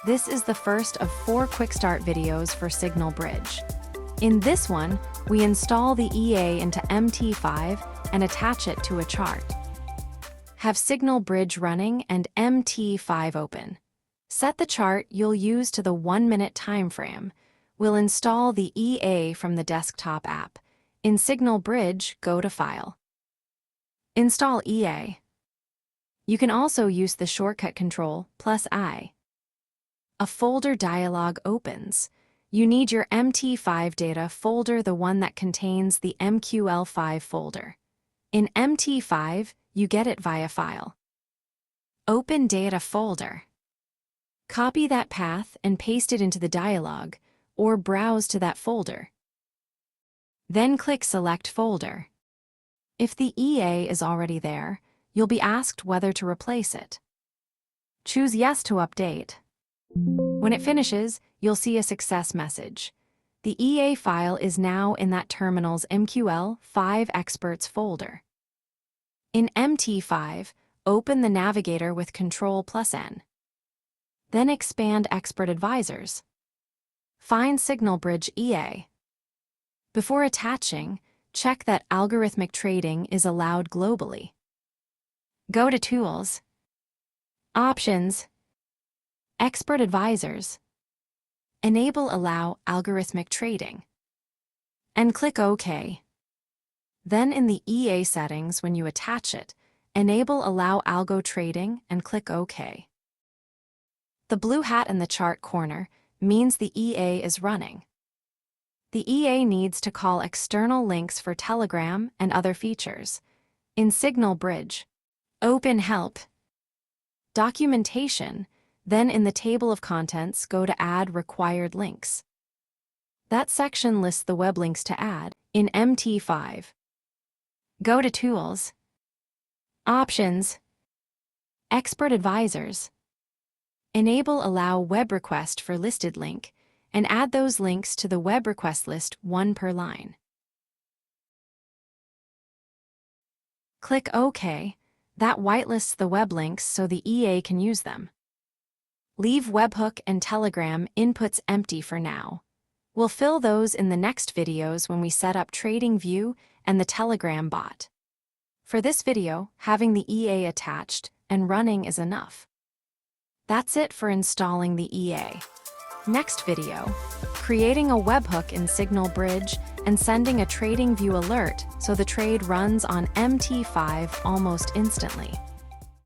This is the first of 4 quick start videos for SignalBridge. In this one, we install the EA into MT5 and attach it to a chart. Have SignalBridge running and MT5 open. Set the chart you'll use to the 1-minute time frame. We'll install the EA from the desktop app. In SignalBridge, go to File. Install EA. You can also use the shortcut control +I. A folder dialog opens. You need your MT5 data folder, the one that contains the MQL5 folder. In MT5, you get it via File. Open Data folder. Copy that path and paste it into the dialog, or browse to that folder. Then click Select Folder. If the EA is already there, you'll be asked whether to replace it. Choose Yes to update. When it finishes, you'll see a success message. The EA file is now in that terminal's MQL5 Experts folder. In MT5, open the navigator with Ctrl+N. Then expand Expert Advisors. Find SignalBridge EA. Before attaching, check that algorithmic trading is allowed globally. Go to Tools, Options, Expert Advisors, Enable Allow Algorithmic Trading, and click OK. Then in the EA settings, when you attach it, enable Allow Algo Trading and click OK. The blue hat in the chart corner means the EA is running. The EA needs to call external links for Telegram and other features. In SignalBridge, open Help, Documentation, then in the table of contents, go to Add Required Links. That section lists the web links to add. In MT5, go to Tools, Options, Expert Advisors, Enable Allow Web Request for listed link, and add those links to the web request list, 1 per line. Click OK. That whitelists the web links so the EA can use them. Leave webhook and Telegram inputs empty for now. We'll fill those in the next videos when we set up TradingView and the Telegram bot. For this video, having the EA attached and running is enough. That's it for installing the EA. Next video, creating a webhook in SignalBridge and sending a TradingView alert so the trade runs on MT5 almost instantly.